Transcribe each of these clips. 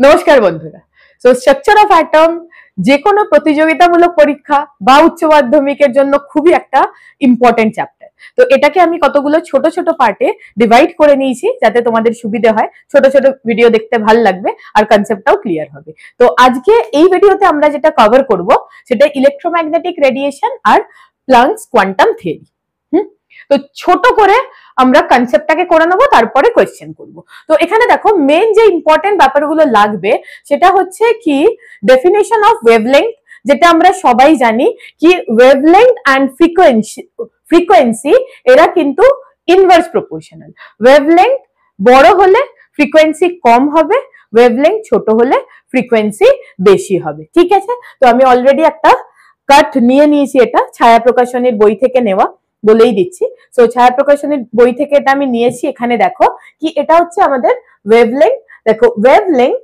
নমস্কার বন্ধুরা। So structure of atom যে কোনো প্রতিযোগিতামূলক পরীক্ষা বা উচ্চ মাধ্যমিকের জন্য খুবই একটা ইম্পর্টেন্ট চ্যাপ্টার। তো এটাকে আমি কতগুলো ছোট ছোট পার্টে ডিভাইড করে নিয়েছি যাতে তোমাদের সুবিধা হয়, ছোট ছোট ভিডিও দেখতে ভালো লাগবে আর কনসেপ্টটাও ক্লিয়ার হবে। তো আজকে এই ভিডিওতে আমরা যেটা কভার করব সেটা ইলেকট্রোম্যাগনেটিক রেডিয়েশন আর প্লাঙ্কস কোয়ান্টাম থিওরি। তো ছোট করে আমরা কনসেপ্টটাকে করে নেবো, তারপরে কোয়েশ্চেন করব। তো এখানে দেখো মেন যে ইম্পর্টেন্ট ব্যাপারগুলো লাগবে সেটা হচ্ছে কি ডেফিনেশন অফ ওয়েভলেংথ, যেটা আমরা সবাই জানি কি ওয়েভলেংথ অ্যান্ড ফ্রিকোয়েন্সি এরা কিন্তু ইনভার্স প্রপোর্শনাল। ওয়েভলেংথ বড় হলে ফ্রিকোয়েন্সি কম হবে, ওয়েভলেংথ ছোট হলে ফ্রিকোয়েন্সি বেশি হবে। ঠিক আছে, তো আমি অলরেডি একটা কাট নিয়ে নিয়েছি, এটা ছায়া প্রকাশনের বই থেকে নেওয়া, বলেই দিচ্ছি। সো ছায়া প্রকাশনের বই থেকে এটা আমি নিয়েছি। এখানে দেখো কি এটা হচ্ছে আমাদের ওয়েভলেংথ। দেখো wavelength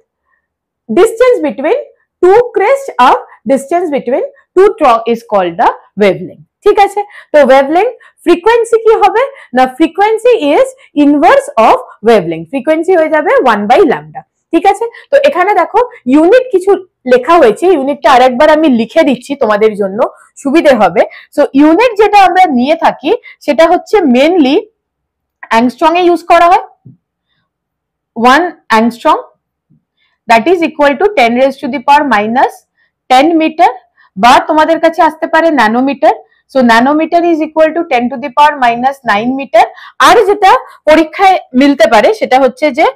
distance between two crest of distance between two trough is called the wavelength. ঠিক আছে, তো ওয়েভলেংথ ফ্রিকোয়েন্সি কি হবে না, frequency is inverse of wavelength, frequency হয়ে যাবে 1/λ। ঠিক আছে, তো এখানে দেখো ইউনিট কিছু লেখা হয়েছে, ইউনিটটা আরেকবার আমি লিখে দিচ্ছি তোমাদের জন্য সুবিধে হবে। সো ইউনিট যেটা আমরা নিয়ে থাকি সেটা হচ্ছে মেনলি অ্যাংস্ট্রং এ ইউজ করা হয়। 1 angstrom that is equal to 10⁻⁻10 metre, বা তোমাদের কাছে আসতে পারে nanometre. So nanometre is equal to 10⁻⁹ metre. আর যেটা পরীক্ষায় মিলতে পারে সেটা হচ্ছে যে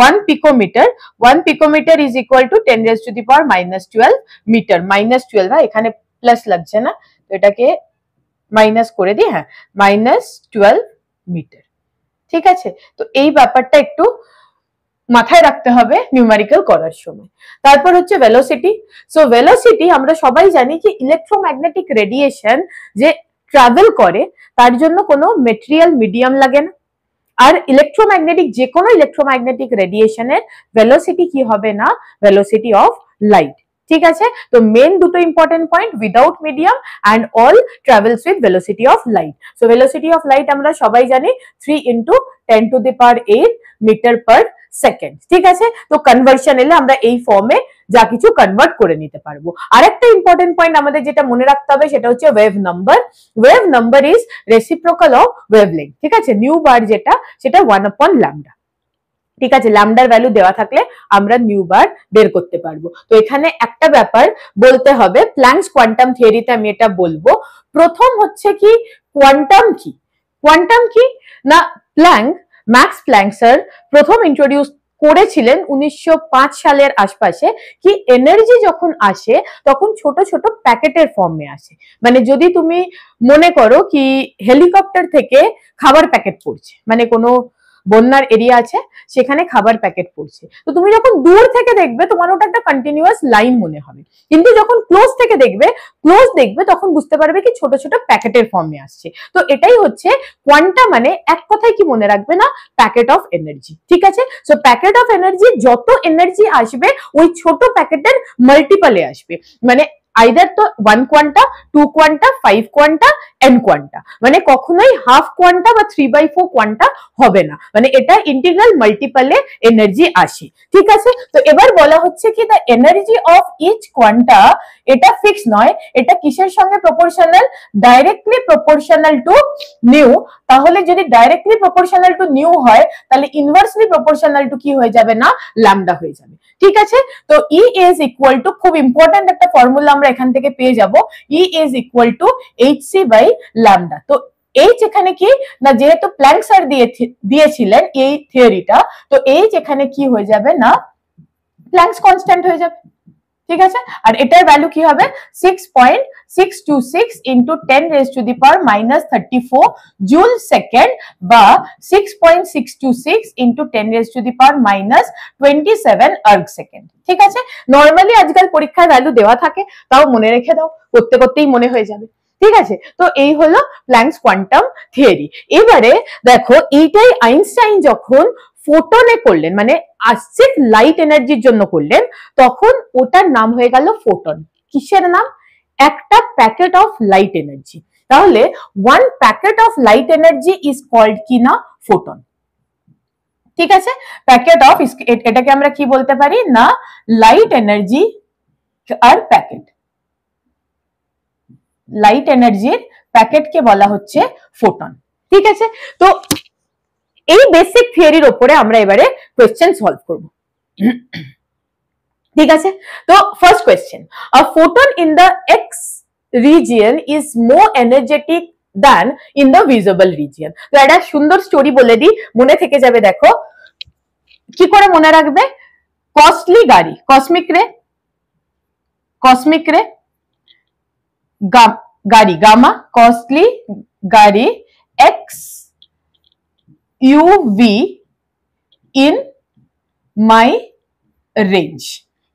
1 picometre. 1 picometre is equal to 10⁻⁻12 metre. -12, হ্যাঁ এখানে প্লাস লাগছে না, তো এটাকে মাইনাস করে দিই, হ্যাঁ -12 মিটার। ঠিক আছে, তো এই ব্যাপারটা একটু মাথায় রাখতে হবে নিউমেরিক্যাল করার সময়। তারপর হচ্ছে ভেলোসিটি। সো ভেলোসিটি আমরা সবাই জানি যে ইলেকট্রোম্যাগনেটিক রেডিয়েশন যে ট্রাভেল করে তার জন্য কোনো মেটেরিয়াল মিডিয়াম লাগে না। আর ইলেকট্রোম্যাগনেটিক যে কোনো ইলেকট্রোম্যাগনেটিক রেডিয়েশনের ভেলোসিটি কি হবে না, ভেলোসিটি অফ লাইট। ঠিক আছে, তো মেন দুটো important point, without medium and all travels with velocity of light. So velocity of light আমরা সবাই জানি 3 × 10⁸ মিটার পার সেকেন্ড। ঠিক আছে, তো কনভার্সন এলে আমরা এই ফর্মে যা কিছু কনভার্ট করে নিতে পারবো। আরেকটা ইম্পর্টেন্ট পয়েন্ট আমাদের যেটা মনে রাখতে হবে সেটা হচ্ছে wave number. Wave number is reciprocal of wavelength. ঠিক আছে, নিউ বার যেটা সেটা 1/λ। ঠিক আছে, ল্যামডার ভ্যালু দেওয়া থাকলে আমরা নিউ বার বের করতে পারবো। তো এখানে একটা ব্যাপার বলতে হবে, প্ল্যাঙ্কস কোয়ান্টাম থিওরিতে আমি এটা বলবো। প্রথম হচ্ছে কি কোয়ান্টাম কি, কোয়ান্টাম কি না ম্যাক্স প্ল্যাঙ্ক স্যার প্রথম ইন্ট্রোডিউস করেছিলেন 1905 সালের আশপাশে, কি এনার্জি যখন আসে তখন ছোট ছোট প্যাকেটের ফর্মে আসে। মানে যদি তুমি মনে করো কি হেলিকপ্টার থেকে খাবার প্যাকেট পড়ছে, মানে কোনো বন্যার এরিয়া আছে সেখানে খাবার প্যাকেট পড়ছে, তো তুমি যখন দূর থেকে দেখবে তোমার ওটা একটা কন্টিনিউয়াস লাইন মনে হবে, কিন্তু যখন ক্লোজ থেকে দেখবে তখন বুঝতে পারবে কি ছোট ছোট প্যাকেটের ফর্মে আসছে। তো এটাই হচ্ছে কোয়ান্টাম, মানে এক কথায় কি মনে রাখবে না, প্যাকেট অফ এনার্জি। ঠিক আছে, সো প্যাকেট অফ এনার্জি যত এনার্জি আসবে ওই ছোট প্যাকেটের মাল্টিপলে আসবে, মানে আইদার তো 1 quanta, 2 quanta, 5 quanta, n quanta, মানে কখনোই হাফ কোয়ান্টা বা 3/4 কোয়ান্টা হবে না, মানে এটা ইন্টিগ্রাল মাল্টিপলে এনার্জি আসে। ঠিক আছে, তো এবার বলা হচ্ছে কি the energy of each quanta, এটা ফিক্স নয়, এটা কিসের সঙ্গে proportional, directly proportional to nu. তাহলে যদি ডাইরেক্টলি প্রপোর্শনাল টু নিউ হয় তাহলে ইনভার্সলি প্রপোর্শনাল টু কি হয়ে যাবে না, ল্যামডা হয়ে যাবে। ঠিক আছে, তো E is equal to, খুব ইম্পর্টেন্ট একটা ফর্মুলা আমরা এখান থেকে পেয়ে যাব, E is equal to hc/λ। তো H এখানে কি না, যেহেতু প্ল্যাঙ্ক স্যার দিয়েছিলেন এই থিওরিটা, তো H এখানে কি হয়ে যাবে না, প্ল্যাঙ্কস কনস্ট্যান্ট হয়ে যাবে। ঠিক আছে, আর এটার ভ্যালু কি হবে 6.626 × 10⁻⁻34 জুল সেকেন্ড, বা 6.626 × 10⁻⁻27 আর্গ সেকেন্ড। ঠিক আছে, নর্মালি আজকাল পরীক্ষায় ভ্যালু দেওয়া থাকে, তাও মনে রেখে দাও, করতে করতেই মনে হয়ে যাবে। ঠিক আছে, তো এই হলো প্ল্যাঙ্কস কোয়ান্টাম থিওরি। এবারে দেখো এইটাই আইনস্টাইন যখন ফোটনে করলেন, মানে আসিফ লাইট এনার্জির জন্য করলেন, তখন ওটার নাম হয়ে গেল ফোটন। কিসের নাম, একটা প্যাকেট অফ লাইট এনার্জি। তাহলে 1 packet of light energy is called কি না, ফোটন। ঠিক আছে, প্যাকেট অফ, এটাকে আমরা কি বলতে পারি না লাইট এনার্জি আর প্যাকেট, লাইট এনার্জির প্যাকেটকে বলা হচ্ছে ফোটন। ঠিক আছে, তো এই বেসিক থিওরির উপরে আমরা এবারে কোয়েশ্চেন সলভ করব। ঠিক আছে, তো first question, a photon in the x region is more energetic than in the visible region. তো একটা সুন্দর স্টোরি বলে দিই, মনে থেকে যাবে। দেখো কি করে মনে রাখবে, কস্টলি গাড়ি, কসমিক রে গাড়ি গামা, কস্টলি গাড়ি x UV in my range.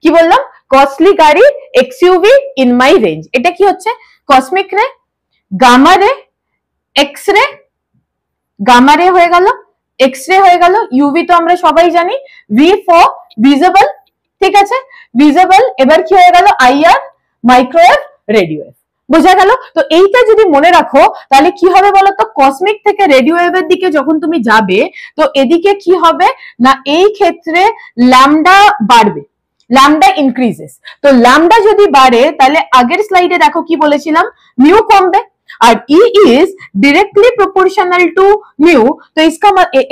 কি বললাম, কস্টলি গাড়ি x UV in my range. এটা কি হচ্ছে, কসমিক রে, গামা রে, এক্স রে, গামা রে হয়ে গেল, এক্স রে হয়ে গেল, ইউভি তো আমরা সবাই জানি, ভি ফর ভিজিবল। ঠিক আছে, ভিজিবল। এবার কি হয়ে গেল, আইআর, মাইক্রোওয়েভ, রেডিওওয়েভ। বোঝা গেল? তো এইটা যদি মনে রাখো তাহলে কি হবে বলতো, কসমিক থেকে রেডিও ওয়েভের দিকে যখন তুমি যাবে তো এদিকে কি হবে না, এই ক্ষেত্রে ল্যামডা বাড়বে, ল্যামডা ইনক্রিজেস। তো ল্যামডা যদি বাড়ে তাহলে আগের স্লাইডে দেখো কি বলেছিলাম, মিউ কমবে, আর E is directly proportional to mu. তো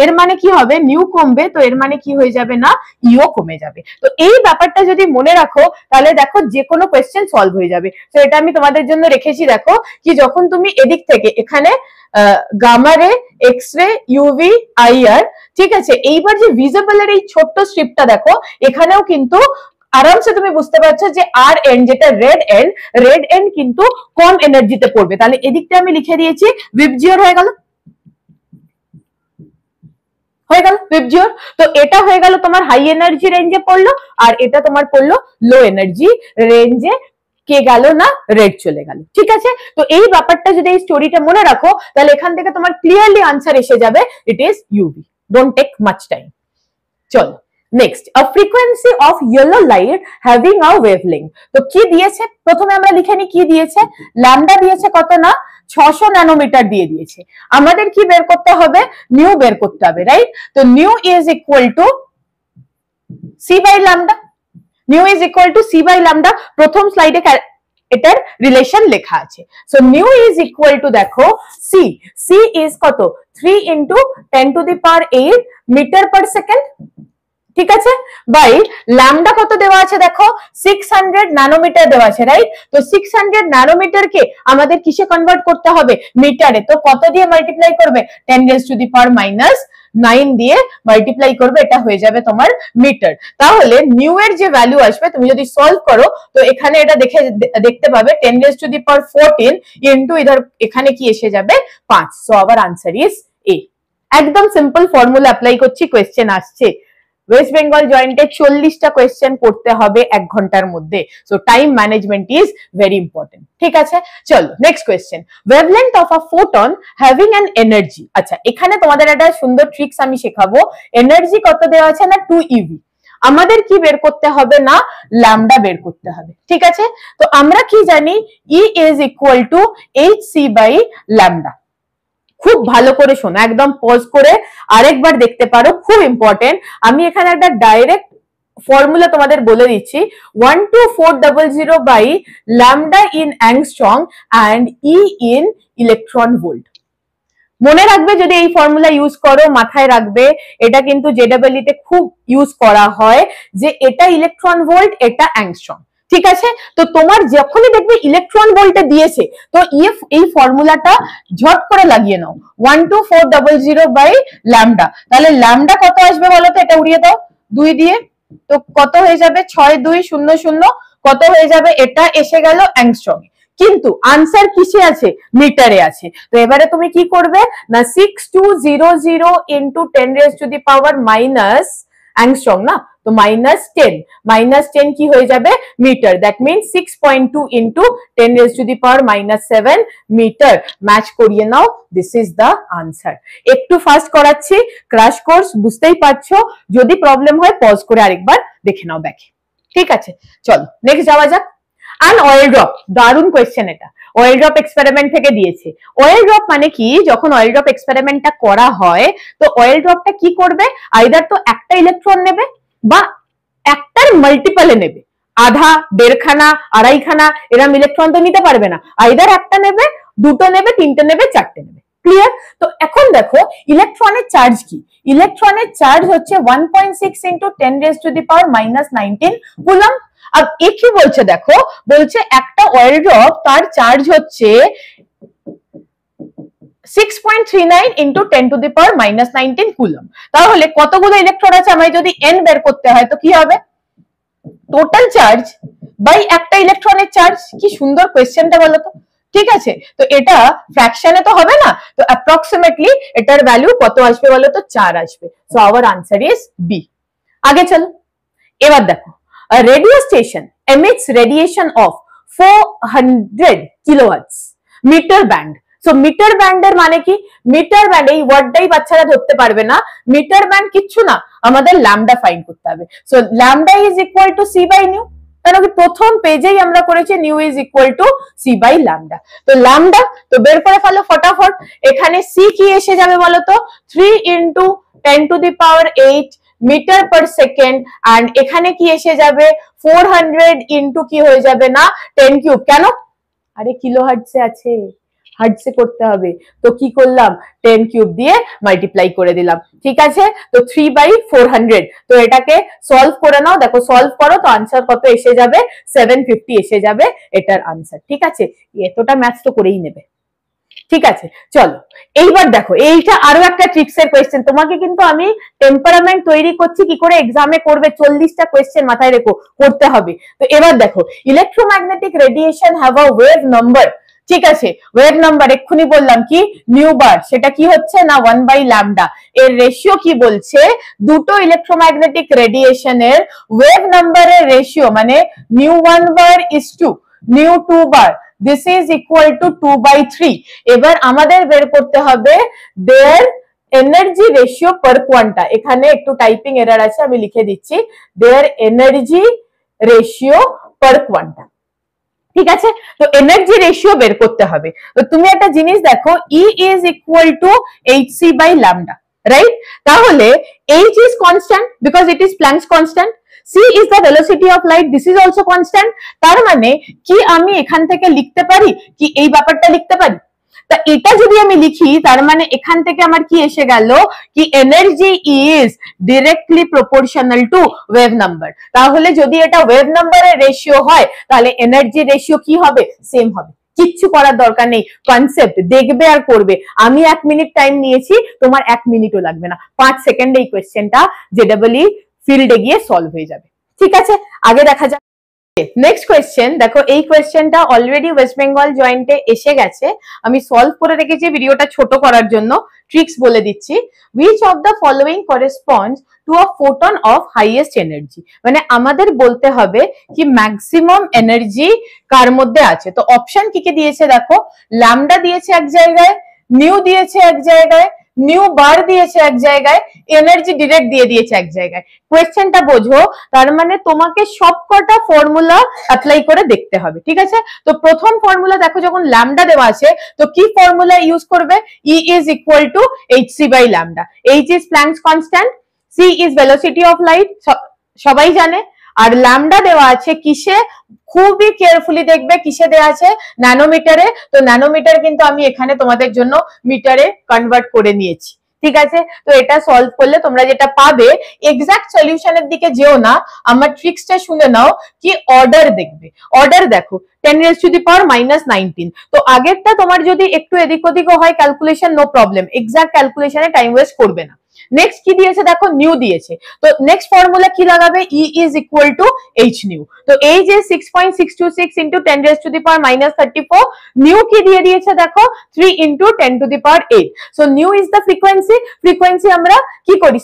এর মানে কি হবে, মিউ কমবে, তো এর মানে কি হয়ে যাবে না, ইও কমে যাবে। তো এই ব্যাপারটা যদি মনে রাখো তাহলে দেখো যে কোনো কোয়েশ্চেন সলভ হয়ে যাবে। তো এটা আমি তোমাদের জন্য রেখেছি, দেখো কি যখন তুমি এদিক থেকে এখানে গামা রে, এক্স রে, ইউভি, আইআর, ঠিক আছে, এইবার যে ভিজিবল এর এই ছোট্ট স্ট্রিপটা দেখো, এখানেও কিন্তু আরামসে তুমি বুঝতে পারছো যে আর এন্ড, যেটা রেড এন্ড কিন্তু কম এনার্জিতে পড়বে। তাহলে এদিকটা আমি লিখে দিয়েছি ভিবজিওর হয়ে গেল, ভিবজিওর। তো এটা হয়ে গেল তোমার হাই এনার্জি রেঞ্জে পড়লো, আর এটা তোমার পড়লো লো এনার্জি রেঞ্জে, কে গেল না, রেড চলে গেল। ঠিক আছে, তো এই ব্যাপারটা যদি এই স্টোরিটা মনে রাখো তাহলে এখান থেকে তোমার ক্লিয়ারলি আনসার এসে যাবে, it is UV. Don't take much time. চলো next, a frequency of yellow light having a wavelength. তো কি দিয়েছে, প্রথমে আমরা লিখে নি কি দিয়েছে, ল্যামডা দিয়েছে কত না 600 ন্যানোমিটার দিয়ে দিয়েছে। আমাদের কি বের করতে হবে, নিউ বের করতে হবে, রাইট? তো nu is equal to C by lambda, nu is equal to C by lambda. প্রথম স্লাইডে এটার রিলেশন লেখা আছে। So nu is equal to দেখো সি, সি ইজ কত 3 into 10 to the power 8 metre per second. ঠিক আছে, বাই ল্যামডা কত দেওয়া আছে দেখো 600 ন্যানোমিটার দেওয়া আছে, রাইট? তো 600 ন্যানোমিটারকে আমাদের কিসে কনভার্ট করতে হবে, মিটারে। তো কত দিয়ে মাল্টিপ্লাই করবে, 10 রেজ টু দি পাওয়ার -9 দিয়ে মাল্টিপ্লাই করবে, এটা হয়ে যাবে তোমার মিটার। তাহলে নিউ এর যে ভ্যালু আসবে তুমি যদি সলভ করো তো এখানে এটা দেখতে পাবে 10 raise to the power 14 into এখানে কি এসে যাবে 5। So our answer is A. একদম সিম্পল ফর্মুলা অ্যাপ্লাই করছি, কোয়েশ্চেন আসছে। ওয়েস্ট বেঙ্গল জয়েন্টে 40টা কোয়েশ্চেন করতে হবে 1 ঘন্টার মধ্যে। So time management is very important. ঠিক আছে, চলো next question, wavelength of a photon having an energy. আচ্ছা, এখানে তোমাদের একটা সুন্দর ট্রিক্স আমি শেখাবো। এনার্জি কত দেওয়া আছে না 2 ইভি, আমাদের কি বের করতে হবে না ল্যামডা বের করতে হবে। ঠিক আছে, তো আমরা কি জানি, E is equal to H C by lambda. খুব ভালো করে শোনো, একদম পজ করে আরেকবার দেখতে পারো, খুব ইম্পর্টেন্ট। আমি এখানে একটা ডাইরেক্ট ফর্মুলা তোমাদের বলে দিচ্ছি, 12400 by lambda in angstrom and E in electron volt. মনে রাখবে, যদি এই ফর্মুলা ইউজ করো মাথায় রাখবে, এটা কিন্তু জেডাব্লিউ তে খুব ইউজ করা হয়, যে এটা ইলেকট্রন ভোল্ট, এটা অ্যাংস্ট্রং। ঠিক আছে, তো তোমার যখনই দেখবে ইলেকট্রন ভোল্টে দিয়েছে তো এই ফর্মুলাটা ঝট করে লাগিয়ে নাও, 12400 বাই ল্যামডা। তাহলে ল্যামডা কত আসবে বলো তো, এটা উড়িয়ে দাও 2 দিয়ে, তো কত হয়ে যাবে 6200, কত হয়ে যাবে, এটা এসে গেল অ্যাংস্ট্রং। কিন্তু আনসার কিসে আছে, মিটারে আছে। তো এবারে তুমি কি করবে না 6200 into 10 raise to the power minus angstrom না, তো -10 কি হয়ে যাবে metre. That means 6.2 into 10 raise to the power -7 metre. Match করিয়ে নাও, দিস ইজ দ্য আনসার। একটু ফাস্ট করাচ্ছি, ক্র্যাশ কোর্স, বুঝতেই পারছো। যদি প্রবলেম হয় পজ করে আরেকবার দেখে নাও ব্যাকে। ঠিক আছে, চলো নেক্সট যাওয়া যাক। অ্যান্ড অয়েল ড্রপ, দারুণ কোয়েশ্চেন এটা, অয়েল ড্রপ এক্সপেরিমেন্ট থেকে দিয়েছে। অয়েল ড্রপ মানে কি, যখন অয়েল ড্রপ এক্সপেরিমেন্টটা করা হয় তো অয়েল ড্রপটা কি করবে, আইদার তো একটা ইলেকট্রন নেবে বা একটার মাল্টিপলে নেবে, আধা, দেড়খানা, আড়াইখানা এরকম ইলেকট্রন তো নিতে পারবে না, আইদার একটা নেবে, দুটো নেবে, তিনটে নেবে, চারটে নেবে। ক্লিয়ার? তো এখন দেখো ইলেকট্রনের চার্জ কি, ইলেকট্রনের চার্জ হচ্ছে 1.6 ইন্টু 10⁻⁻19 কুলম্ব। আর এ কি বলছে দেখো, বলছে একটা অয়েল ড্রপ তার চার্জ হচ্ছে 6.39 ইন্টু 10⁻⁻19 কুলম্ব। তাহলে কতগুলো ইলেকট্রন আছে আমায় যদি n বের করতে হয় তো কি হবে, টোটাল চার্জ বাই একটা ইলেকট্রনের চার্জ। কি সুন্দর কোয়েশ্চেনটা বলো তো, ঠিক আছে? তো এটা ফ্র্যাকশনে তো হবে না, তো অ্যাপ্রক্সিমেটলি এটার ভ্যালু কত আসবে বলো তো, 4 আসবে। So our answer is B. আগে চলো, এবার দেখো, a radio station emits radiation of 400 kilohertz meter band. So metre ব্যান্ডের মানে কি, মিটার ব্যান্ড এই ওয়ার্ডটাই বাচ্চারা ধরতে পারবে না, মিটার ব্যান্ড কিচ্ছু না, আমাদের ল্যামডা ফাইন্ড করতে হবে। So lambda is equal to C by nu, কারণ কি প্রথম পেজেই আমরা করেছি nu is equal to C by lambda. তো ল্যামডা তো বের করে ফেলো ফটাফট, এখানে সি কি এসে যাবে বলো তো, 3 into 10⁸ metre per second, and এখানে কি এসে যাবে 400 ইন্টু কি হয়ে যাবে না 10 কিউব। কেন, আরে কিলো হার্টজে আছে, হার্টজে করতে হবে, তো কি করলাম 10 কিউব দিয়ে মাল্টিপ্লাই করে দিলাম, ঠিক আছে? তো 3/400, তো এটাকে সলভ করে নাও, দেখো সলভ করো তো আনসার কত এসে যাবে, 750 এসে যাবে এটার আনসার, ঠিক আছে? এতটা ম্যাথস তো করেই নেবে, ঠিক আছে? চলো এইবার দেখো, এইটা আরো একটা ট্রিক্সের কোয়েশ্চেন, তোমাকে কিন্তু আমি টেম্পারামেন্ট তৈরি করছি কি করে এক্সামে করবে, 40টা কোয়েশ্চেন মাথায় রেখো, করতে হবে। তো এবার দেখো, electromagnetic radiation have a wave number, ঠিক আছে? ওয়েভ নাম্বার এক্ষুনি বললাম কি নিউ বার, সেটা কি হচ্ছে না 1/λ। এর রেশিও কি বলছে, দুটো ইলেকট্রোম্যাগনেটিক রেডিয়েশনের ওয়েভ নাম্বারের রেশিও মানে new 1 bar is two new 2 bar, this is equal to 2/3। এবার আমাদের বের করতে হবে their energy ratio per quanta, এখানে একটু টাইপিং এরর আছে আমি লিখে দিচ্ছি, their energy ratio per quanta, ঠিক আছে? তো এনার্জি রেশিও বের করতে হবে। তো তুমি একটা জিনিস দেখো, E is equal to hc by lambda, right? তাহলে h is constant because it is Planck's constant, c is the velocity of light, this is also constant। তার মানে কি আমি এখান থেকে লিখতে পারি কি এই ব্যাপারটা লিখতে পারি, তা এটা যদি আমি লিখি তার মানে এখান থেকে আমার কি এসে গেল কি energy is directly proportional two wave number. তাহলে যদি এটা ওয়েভ নাম্বারের রেশিও হয় তাহলে এনার্জি রেশিও কি হবে, সেম হবে। কিচ্ছু করার দরকার নেই, কনসেপ্ট দেখবে আর করবে। আমি 1 মিনিট টাইম নিয়েছি, তোমার 1 মিনিটও লাগবে না, 5 সেকেন্ডে এই কোয়েশ্চেনটা জেডাবলি ফিল্ডে গিয়ে সলভ হয়ে যাবে, ঠিক আছে? আগে দেখা যাক নেক্সট কোয়েশ্চেন। দেখো এই কোয়েশ্চেনটা অলরেডি ওয়েস্ট বেঙ্গল জয়েন্টে এসে গেছে, আমি সলভ করে রেখেছি ভিডিওটা ছোট করার জন্য, ট্রিক্স বলে দিচ্ছি। which of the following corresponds to a photon of highest energy, মানে আমাদের বলতে হবে কি ম্যাক্সিমাম এনার্জি কার মধ্যে আছে। তো অপশন কি কি দিয়েছে দেখো, ল্যামডা দিয়েছে এক জায়গায়, নিউ দিয়েছে এক জায়গায়, নিউ বার দিয়েছে এক জায়গায়, এনার্জি ডিরেক্ট দিয়ে দিয়েছে এক জায়গায়। কোয়েশ্চেনটা বোঝো, তার মানে তোমাকে সবকটা ফর্মুলা অ্যাপ্লাই করে দেখতে হবে, ঠিক আছে? তো প্রথম ফর্মুলা দেখো, যখন ল্যামডা দেওয়া আছে তো কি ফর্মুলা ইউজ করবে, E is equal to hc by lambda, h is Planck's constant, c is velocity of light, সবাই জানে। আর ল্যামডা দেওয়া আছে কিসে, খুবই কেয়ারফুলি দেখবে কিসে দেওয়া আছে, ন্যানোমিটারে। তো ন্যানোমিটার কিন্তু আমি এখানে তোমাদের জন্য মিটারে কনভার্ট করে নিয়েছি, ঠিক আছে? তো এটা সলভ করলে তোমরা যেটা পাবে, এক্সাক্ট সলিউশনের দিকে যেও না, আমার ট্রিক্সটা শুনে নাও কি অর্ডার দেখবে। অর্ডার দেখো 10⁻⁻19, তো আগেরটা তোমার যদি একটু এদিক ওদিকও হয় ক্যালকুলেশন নো প্রবলেম, এক্সাক্ট ক্যালকুলেশনে টাইম ওয়েস্ট করবে না। নেক্সট কি দিয়েছে দেখো, নিউ দিয়েছে, তো নেক্সট ফর্মুলা কি লাগাবে, E is equal to h new. তো h is 6.626 into 10⁻⁻34, নিউ কি দিয়ে দিয়েছে দেখো 3 into 10⁸। So nu is the frequency, frequency আমরা কি করি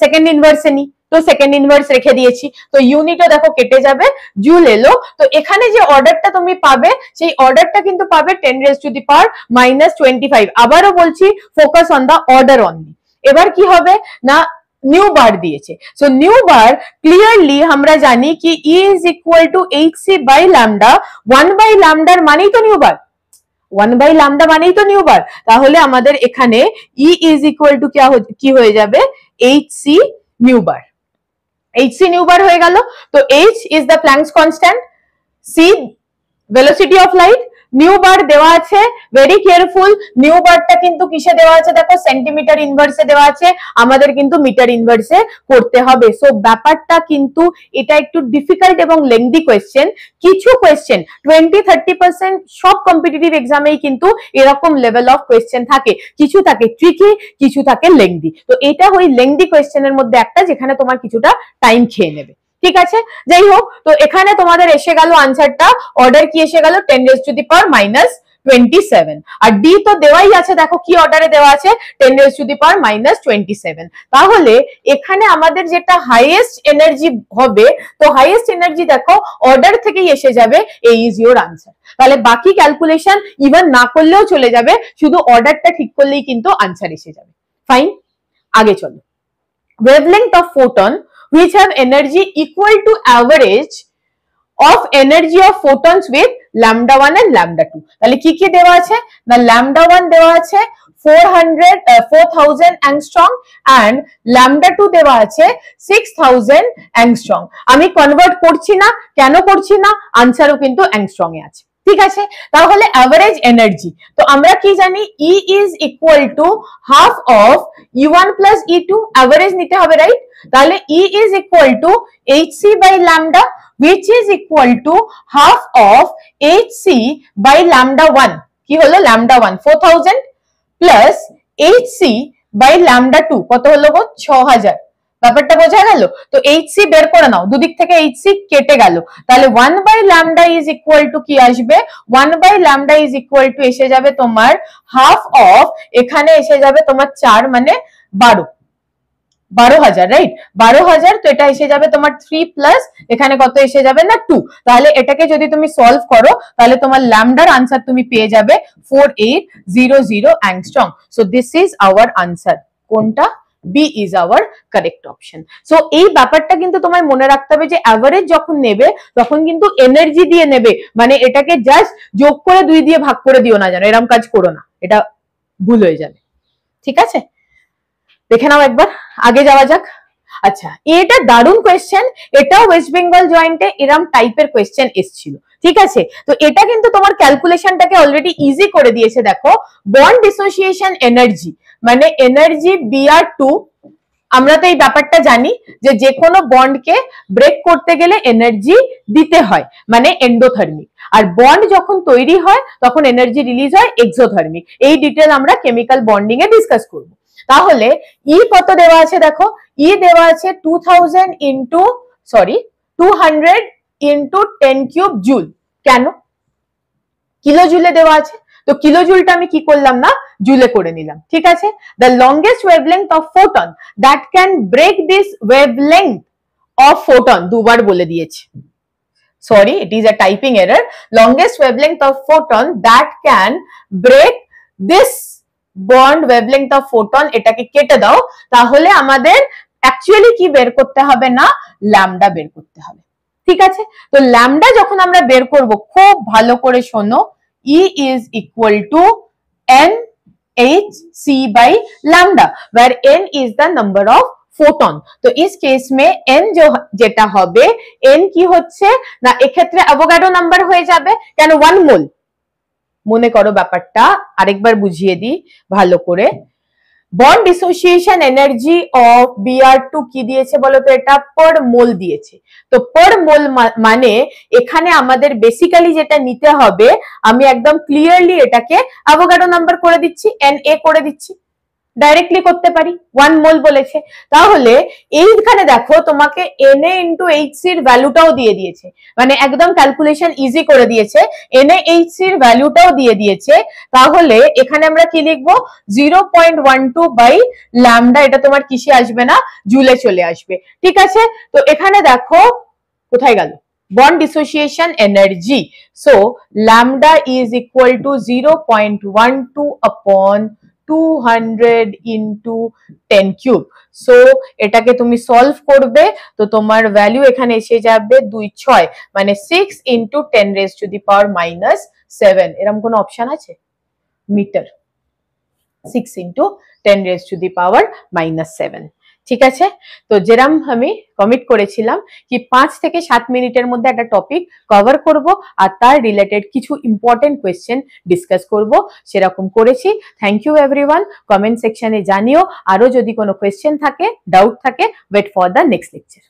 সেকেন্ড ইনভার্সে নিই, তো সেকেন্ড ইনভার্স রেখে দিয়েছি, তো ইউনিটও দেখো কেটে যাবে, জুল এলো। তো এখানে যে অর্ডারটা তুমি পাবে সেই অর্ডারটা কিন্তু পাবে 10⁻⁻25। আবারও বলছি focus on the order only. এবার কি হবে না নিউ বার দিয়েছে। সো নিউ বার ক্লিয়ারলি আমরা জানি কি E is equal to hc by lambda, 1 by ল্যামডার মানেই তো নিউ বার, 1 বাই ল্যামডা মানেই তো নিউ বার, তাহলে আমাদের এখানে E ইজ ইকুয়াল টু কি হয়ে যাবে, hc nu bar, hc nu bar হয়ে গেল। তো h is the Planck's constant, c velocity of light, nu bar দেওয়া আছে, ভেরি কেয়ারফুল, নিউ বারটা কিন্তু কিসে দেওয়া আছে দেখো, সেন্টিমিটার ইনভার্সে দেওয়া আছে, আমাদের কিন্তু মিটার ইনভার্সে করতে হবে। সো ব্যাপারটা কিন্তু এটা একটু ডিফিকাল্ট এবং লেংদি কোয়েশ্চেন, কিছু কোয়েশ্চেন 20-30% সব কম্পিটিটিভ এক্সামেই কিন্তু এরকম লেভেল অফ কোয়েশ্চেন থাকে, কিছু থাকে ট্রিকি, কিছু থাকে লেংদি। তো এটা ওই লেংদি কোয়েশ্চেনের মধ্যে একটা যেখানে তোমার কিছুটা টাইম খেয়ে নেবে, ঠিক আছে। যাই হোক, তো এখানে তোমাদের এসে গেল আনসারটা, অর্ডার কি এসে গেল 10⁻⁻27, আর ডি তো দেওয়াই আছে, দেখো কি অর্ডারে দেওয়া আছে 10⁻⁻27। তাহলে এখানে আমাদের যেটা হাইয়েস্ট এনার্জি হবে, তো হাইয়েস্ট এনার্জি দেখো অর্ডার থেকেই এসে যাবে, এই ইজ ইওর আনসার। তাহলে বাকি ক্যালকুলেশন ইভেন না করলেও চলে যাবে, শুধু অর্ডারটা ঠিক করলেই কিন্তু আনসার এসে যাবে। ফাইন, আগে চলো। Wavelength of photon which have energy equal to average of energy of photons with lambda 1 and lambda 2, তাহলে কি কি দেওয়া আছে না, lambda 1 দেওয়া আছে 4000 অ্যাংস্ট্রং and lambda 2 দেওয়া আছে 6000 অ্যাংস্ট্রং। আমি কনভার্ট করছি না, কেন করছি না, আনসারও কিন্তু অ্যাংস্ট্রং এ আছে, ঠিক আছে। তাহলে অ্যাভারেজ এনার্জি, তো আমরা কি জানি E is equal to half of E1 plus E2, average নিতে হবে, রাইট। তাহলে E is equal to hc by lambda, which is equal to half of hc by lambda 1, কি হলো lambda 1 4000 plus hc by lambda 2 কত হলো গো 6000, ব্যাপারটা বোঝা গেল। তো hc বের করে নাও, দুদিক থেকে hc কেটে গেল, তাহলে 1 by lambda is equal to কি আসবে, 1 by lambda is equal to এসে যাবে তোমার half of, এখানে এসে যাবে তোমার 4 মানে 12,000, রাইট, 12,000। তো এটা এসে যাবে তোমার 3 প্লাস এখানে কত এসে যাবে না 2, তাহলে এটাকে যদি তুমি সলভ করো তাহলে তোমার ল্যামডার আনসার তুমি পেয়ে যাবে 4800 angstrom. So this is our answer, কোনটা, B is our correct option. So এই ব্যাপারটা কিন্তু তোমায় মনে রাখতে হবে যে অ্যাভারেজ যখন নেবে তখন কিন্তু এনার্জি দিয়ে নেবে, মানে এটাকে জাস্ট যোগ করে 2 দিয়ে ভাগ করে দিও না, জানো এরকম কাজ করো না, এটা ভুল হয়ে যাবে, ঠিক আছে। দেখে নাও একবার, আগে যাওয়া যাক। আচ্ছা, এটা দারুণ কোয়েশ্চেন, এটাও ওয়েস্ট বেঙ্গল জয়েন্টে এরম টাইপের কোয়েশ্চেন এসেছিল, ঠিক আছে। তো এটা কিন্তু তোমার ক্যালকুলেশনটাকে অলরেডি ইজি করে দিয়েছে, দেখো বন্ড ডিসোসিয়েশন এনার্জি মানে এনার্জি Br2, আমরা তো এই ব্যাপারটা জানি যে কোনো বন্ডকে ব্রেক করতে গেলে এনার্জি দিতে হয়, মানে এন্ডোথার্মিক, আর বন্ড যখন তৈরি হয় তখন এনার্জি রিলিজ হয় এক্সোথার্মিক। এই ডিটেল আমরা কেমিক্যাল বন্ডিং এ ডিসকাস করব। তাহলে ই কত দেওয়া আছে দেখো, ই দেওয়া আছে 200 ইন্টু 10 কিউব জুল, কেন, কিলো জুলে দেওয়া আছে, তো কিলো জুলটা আমি কি করলাম না জুলে করে নিলাম, ঠিক আছে। The longest wavelength of photon that can break this wavelength of photon, দুবার বলে দিয়েছে, sorry it is a typing error, longest wavelength of photon that can break this bond wavelength of photon, এটাকে কেটে দাও, তাহলে আমাদের অ্যাকচুয়ালি কি বের করতে হবে না, ল্যামডা বের করতে হবে, ঠিক আছে। তো ল্যামডা যখন আমরা বের করব, খুব ভালো করে শোনো, E is equal to NhC by lambda where N is the number of photon. तो इस केस में n जो যেটা হবে, n কি হচ্ছে না এক্ষেত্রে অ্যাভোগাড্রো নাম্বার হয়ে যাবে, কেন 1 মোল, মনে করো ব্যাপারটা আরেকবার বুঝিয়ে দিই ভালো করে। Bond dissociation energy of Br2 কি দিয়েছে বলো তো, এটা পার মোল দিয়েছে। তো পার মোল মানে এখানে আমাদের বেসিক্যালি যেটা নিতে হবে, আমি একদম ক্লিয়ারলি এটাকে অ্যাভোগাড্রো নাম্বার করে দিচ্ছি, Na করে দিচ্ছি, ডাইরেক্টলি করতে পারি, 1 মোল বলেছে। তাহলে এইখানে দেখো তোমাকে Na ইন্টু Hc এর ভ্যালুটাও দিয়ে দিয়েছে, মানে একদম ক্যালকুলেশন ইজি করে দিয়েছে, NaHc এর ভ্যালুটাও দিয়ে দিয়েছে। তাহলে এখানে আমরা কি লিখবো, 0.12 বাই ল্যামডা, এটা তোমার কিসে আসবে না জুলে চলে আসবে, ঠিক আছে। তো এখানে দেখো কোথায় গেল bond dissociation energy, so lambda is equal to 0.12 upon 200 into 10 cube. So এটাকে তুমি সলভ করবে, তো তোমার ভ্যালু এখানে এসে যাবে 26, মানে 6 into 10 raise to the power minus 7। এরকম কোনো অপশন আছে? Metre 6 into 10 raise to the power minus 7। ঠিক আছে, তো যেরকম আমি কমিট করেছিলাম কি 5 থেকে 7 মিনিটের মধ্যে একটা টপিক কভার করব আর তার রিলেটেড কিছু ইম্পর্টেন্ট কোয়েশ্চেন ডিসকাস করব, সেরকম করেছি। Thank you everyone. কমেন্ট সেকশনে জানিও, আরো যদি কোনো কোয়েশ্চেন থাকে, ডাউট থাকে, wait for the next lecture.